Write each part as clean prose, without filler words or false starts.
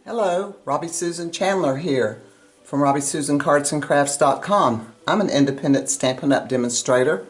Hello, Robbie Susan Chandler here from RobbieSusanCardsandCrafts.com. I'm an independent Stampin' Up! Demonstrator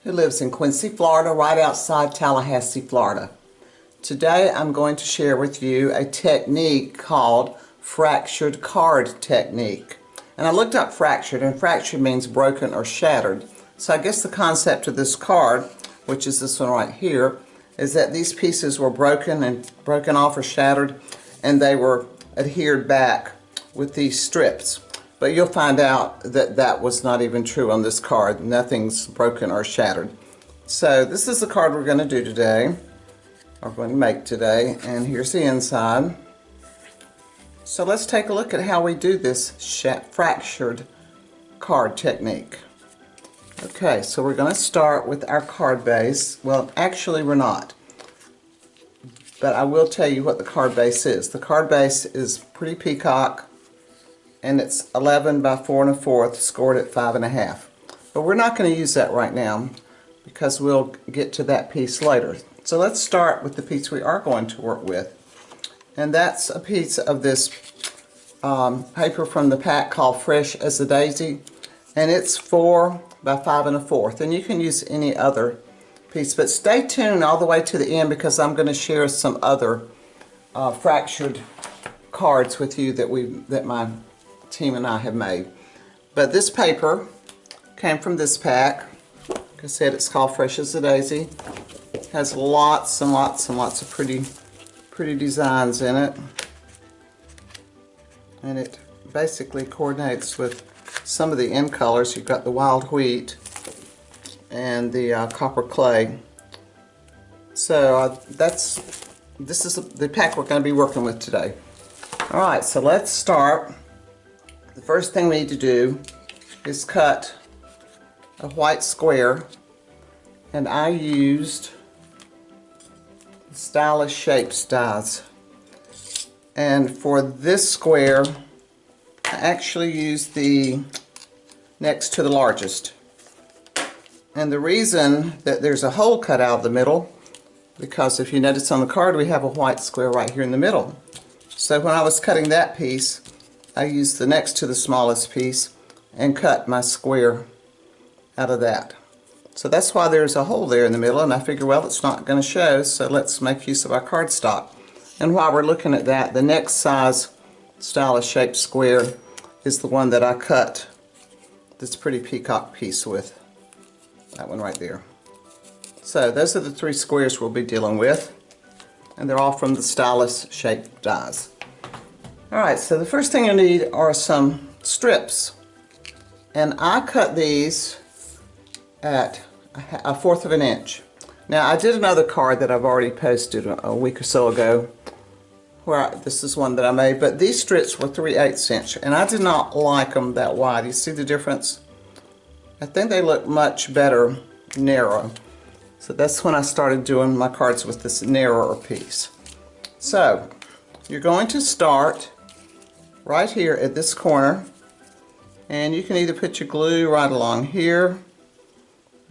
who lives in Quincy, Florida, right outside Tallahassee, Florida. Today I'm going to share with you a technique called fractured card technique. And I looked up fractured, and fractured means broken or shattered. So I guess the concept of this card, which is this one right here, is that these pieces were broken off or shattered, and they were adhered back with these strips. But you'll find out that that was not even true on this card. Nothing's broken or shattered. So this is the card we're going to do today, or going to make today, and here's the inside. So let's take a look at how we do this fractured card technique. Okay, so we're going to start with our card base. Well, actually we're not. But I will tell you what the card base is. The card base is pretty peacock, and it's 11 by 4 1/4, scored at 5 1/2. But we're not going to use that right now because we'll get to that piece later. So let's start with the piece we are going to work with. And that's a piece of this paper from the pack called Fresh as a Daisy. And it's 4 by 5 1/4. And you can use any other piece, but stay tuned all the way to the end because I'm going to share some other fractured cards with you that my team and I have made. But this paper came from this pack. Like I said, it's called Fresh as a Daisy. It has lots and lots and lots of pretty designs in it, and it basically coordinates with some of the end colors. You've got the wild wheat and the copper clay. So this is the pack we're going to be working with today. Alright, so let's start. The first thing we need to do is cut a white square, and I used Stylish Shapes dies. And for this square I actually used the next to the largest. And the reason that there's a hole cut out of the middle, because if you notice on the card we have a white square right here in the middle. So when I was cutting that piece, I used the next to the smallest piece and cut my square out of that. So that's why there's a hole there in the middle, and I figure, well, it's not going to show, so let's make use of our cardstock. And while we're looking at that, the next size Stylish Shape square is the one that I cut this pretty peacock piece with. That one right there. So those are the 3 squares we'll be dealing with, and they're all from the Stylish Shape dies. Alright, so the first thing you need are some strips, and I cut these at 1/4 of an inch. Now I did another card that I've already posted a week or so ago, where this is one that I made, but these strips were 3/8 inch, and I did not like them that wide. You see the difference? I think they look much better narrow. So that's when I started doing my cards with this narrower piece. So you're going to start right here at this corner, and you can either put your glue right along here.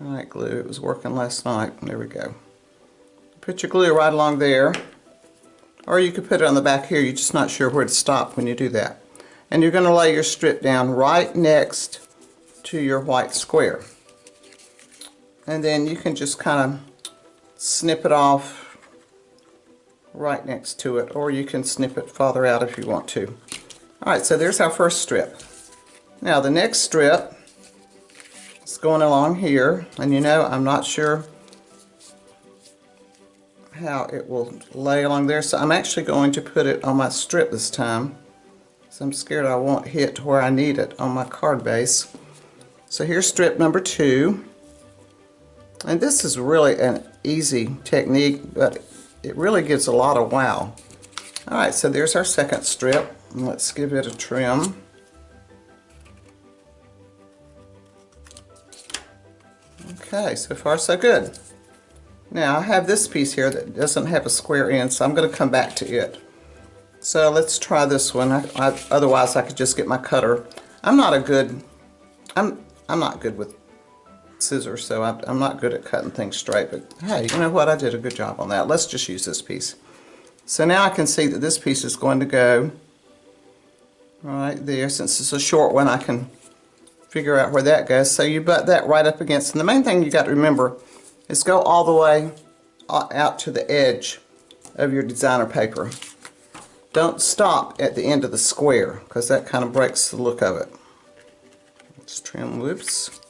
I like glue, it was working last night. There we go. Put your glue right along there, or you could put it on the back here. You're just not sure where to stop when you do that. And you're going to lay your strip down right next to your white square, and then you can just kind of snip it off right next to it, or you can snip it farther out if you want to. Alright, so there's our first strip. Now the next strip is going along here, and you know, I'm not sure how it will lay along there, so I'm actually going to put it on my strip this time, so I'm scared I won't hit where I need it on my card base. So here's strip number 2, and this is really an easy technique, but it really gives a lot of wow. Alright, so there's our second strip, and let's give it a trim. Okay, so far so good. Now I have this piece here that doesn't have a square end, so I'm going to come back to it. So let's try this one. Otherwise I could just get my cutter. I'm not good with scissors, so I'm not good at cutting things straight, but hey, you know what, I did a good job on that. Let's just use this piece. So now I can see that this piece is going to go right there. Since it's a short one, I can figure out where that goes. So you butt that right up against, and the main thing you got to remember is go all the way out to the edge of your designer paper. Don't stop at the end of the square, because that kind of breaks the look of it. Let's trim, whoops.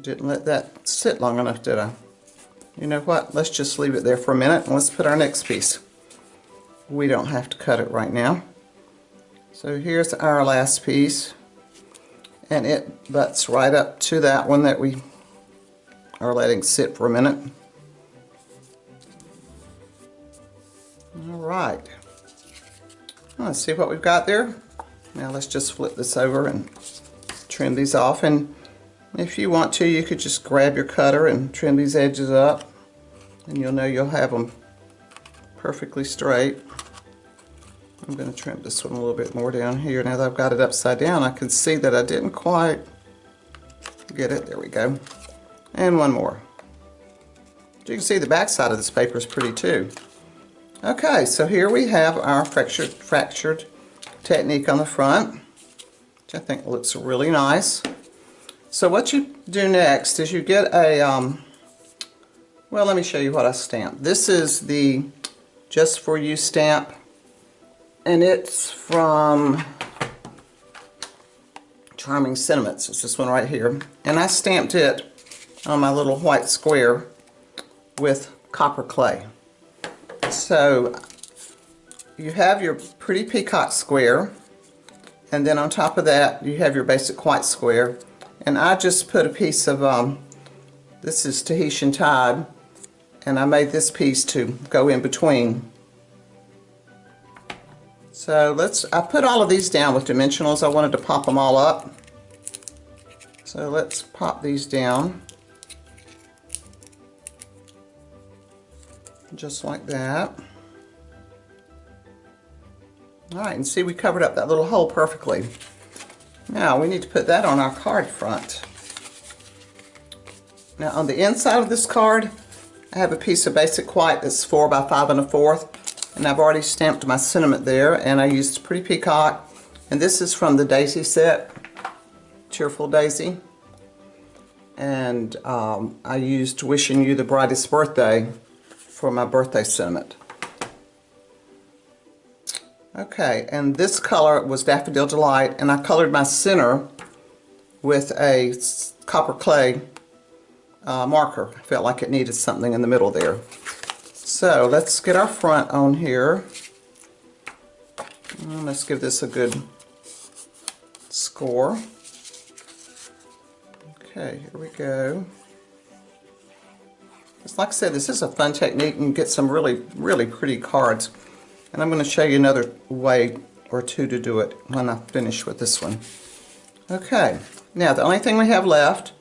Didn't let that sit long enough, did I? You know what, let's just leave it there for a minute and let's put our next piece. We don't have to cut it right now. So here's our last piece, and it butts right up to that one that we are letting sit for a minute. Alright, let's see what we've got there. Now let's just flip this over and trim these off, and if you want to, you could just grab your cutter and trim these edges up, and you'll know you'll have them perfectly straight. I'm going to trim this one a little bit more down here. Now that I've got it upside down, I can see that I didn't quite get it. There we go. And one more. You can see the back side of this paper is pretty too. Okay, so here we have our fractured technique on the front, which I think looks really nice. So what you do next is you get a, well, let me show you what I stamped. This is the Just For You stamp, and it's from Charming Sentiments. It's this one right here. And I stamped it on my little white square with copper clay. So you have your pretty peacock square, and then on top of that you have your basic white square. And I just put a piece of, this is Tahitian Tide, and I made this piece to go in between. So I put all of these down with dimensionals. I wanted to pop them all up. So let's pop these down. Just like that. Alright, and see, we covered up that little hole perfectly. Now we need to put that on our card front. Now on the inside of this card, I have a piece of basic white that's 4 by 5 1/4, and I've already stamped my sentiment there, and I used Pretty Peacock, and this is from the Daisy set, Cheerful Daisy, and I used Wishing You the Brightest Birthday for my birthday sentiment. Okay, and this color was Daffodil Delight, and I colored my center with a copper clay marker. I felt like it needed something in the middle there. So let's get our front on here. Let's give this a good score. Okay, here we go. Just like I said, this is a fun technique, and you get some really, really pretty cards. And I'm going to show you another way or two to do it when I finish with this one. Okay, now the only thing we have left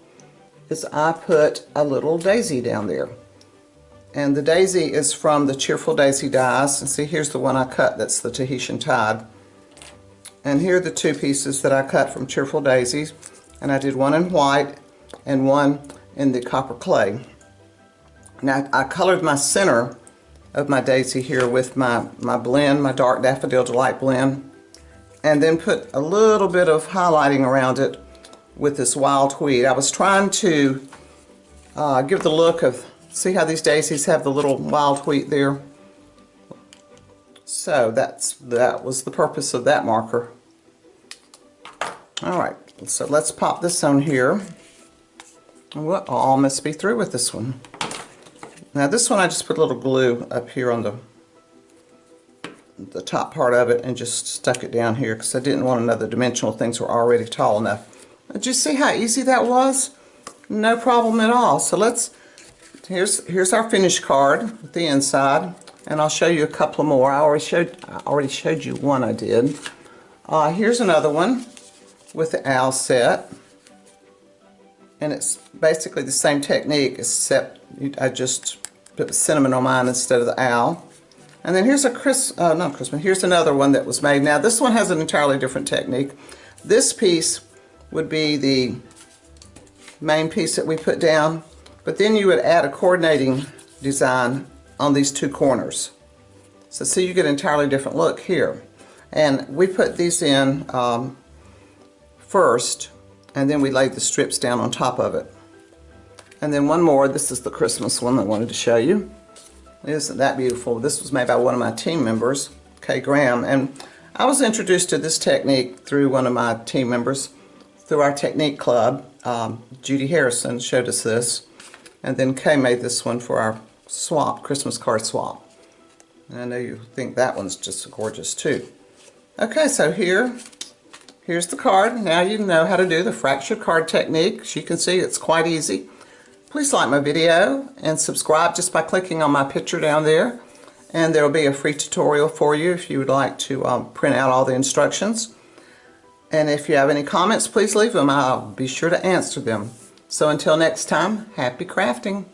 is I put a little daisy down there. And the daisy is from the Cheerful Daisy dies. And see, here's the one I cut, that's the Tahitian Tide. And here are the two pieces that I cut from Cheerful Daisies. And I did one in white and one in the copper clay. Now I colored my center of my daisy here with my blend, my dark Daffodil Delight blend, and then put a little bit of highlighting around it with this wild wheat. I was trying to give the look of, see how these daisies have the little wild wheat there? So that was the purpose of that marker. Alright, so let's pop this on here. We'll almost be through with this one. Now this one I just put a little glue up here on the top part of it and just stuck it down here because I didn't want another dimensional. Things were already tall enough. Did you see how easy that was? No problem at all. So here's our finished card with the inside, and I'll show you a couple more. I already showed you one I did. Here's another one with the owl set, and it's basically the same technique except I just put the cinnamon on mine instead of the owl. And then here's here's another one that was made. Now this one has an entirely different technique. This piece would be the main piece that we put down, but then you would add a coordinating design on these two corners. So see, you get an entirely different look here. And we put these in first, and then we laid the strips down on top of it. And then one more, this is the Christmas one I wanted to show you. Isn't that beautiful? This was made by one of my team members, Kay Graham, and I was introduced to this technique through one of my team members, through our technique club. Judy Harrison showed us this, and then Kay made this one for our swap, Christmas card swap. And I know you think that one's just gorgeous too. Okay, so here's the card. Now you know how to do the fractured card technique. As you can see, it's quite easy. Please like my video and subscribe just by clicking on my picture down there. And there will be a free tutorial for you if you would like to print out all the instructions. And if you have any comments, please leave them. I'll be sure to answer them. So until next time, happy crafting.